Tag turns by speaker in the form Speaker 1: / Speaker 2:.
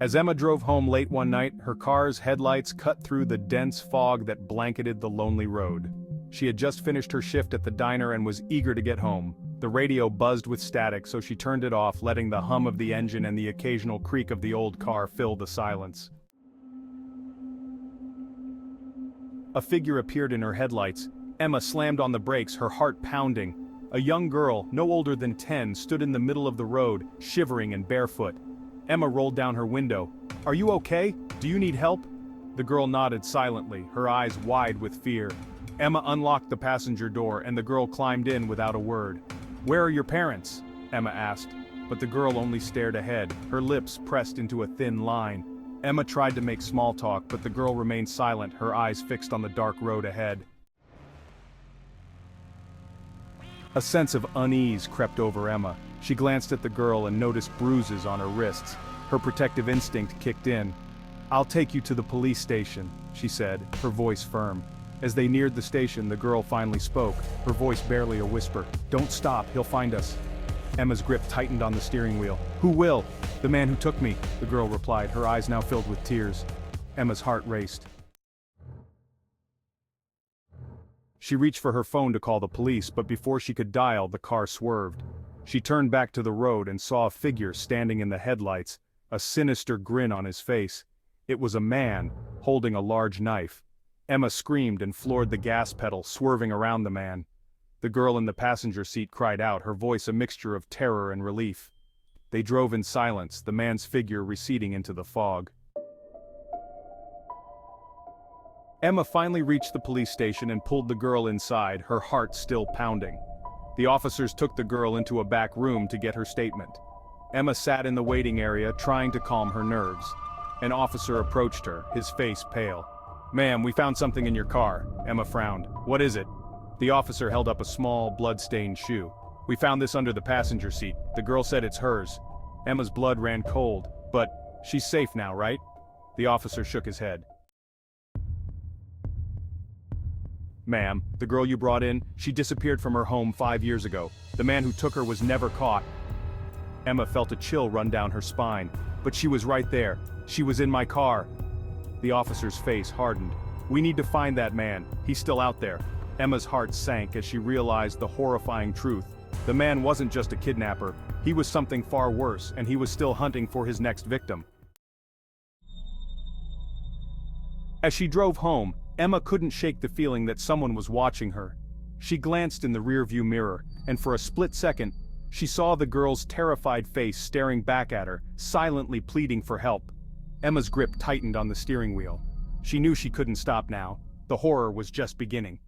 Speaker 1: As Emma drove home late one night, her car's headlights cut through the dense fog that blanketed the lonely road. She had just finished her shift at the diner and was eager to get home. The radio buzzed with static, so she turned it off, letting the hum of the engine and the occasional creak of the old car fill the silence. A figure appeared in her headlights. Emma slammed on the brakes, her heart pounding. A young girl, no older than 10, stood in the middle of the road, shivering and barefoot. Emma rolled down her window. "Are you okay? Do you need help?" The girl nodded silently, her eyes wide with fear. Emma unlocked the passenger door and the girl climbed in without a word. "Where are your parents?" Emma asked. But the girl only stared ahead, her lips pressed into a thin line. Emma tried to make small talk, but the girl remained silent, her eyes fixed on the dark road ahead. A sense of unease crept over Emma. She glanced at the girl and noticed bruises on her wrists. Her protective instinct kicked in. "I'll take you to the police station," she said, her voice firm. As they neared the station, the girl finally spoke, her voice barely a whisper. "Don't stop, he'll find us." Emma's grip tightened on the steering wheel. "Who will?" "The man who took me," the girl replied, her eyes now filled with tears. Emma's heart raced. She reached for her phone to call the police, but before she could dial, the car swerved. She turned back to the road and saw a figure standing in the headlights, a sinister grin on his face. It was a man, holding a large knife. Emma screamed and floored the gas pedal, swerving around the man. The girl in the passenger seat cried out, her voice a mixture of terror and relief. They drove in silence, the man's figure receding into the fog. Emma finally reached the police station and pulled the girl inside, her heart still pounding. The officers took the girl into a back room to get her statement. Emma sat in the waiting area, trying to calm her nerves. An officer approached her, his face pale. "Ma'am, we found something in your car." Emma frowned. "What is it?" The officer held up a small, blood-stained shoe. "We found this under the passenger seat. The girl said it's hers." Emma's blood ran cold. "But she's safe now, right?" The officer shook his head. "Ma'am, the girl you brought in, she disappeared from her home 5 years ago. The man who took her was never caught." Emma felt a chill run down her spine. "But she was right there. She was in my car." The officer's face hardened. "We need to find that man. He's still out there." Emma's heart sank as she realized the horrifying truth. The man wasn't just a kidnapper. He was something far worse, and he was still hunting for his next victim. As she drove home, Emma couldn't shake the feeling that someone was watching her. She glanced in the rearview mirror, and for a split second, she saw the girl's terrified face staring back at her, silently pleading for help. Emma's grip tightened on the steering wheel. She knew she couldn't stop now. The horror was just beginning.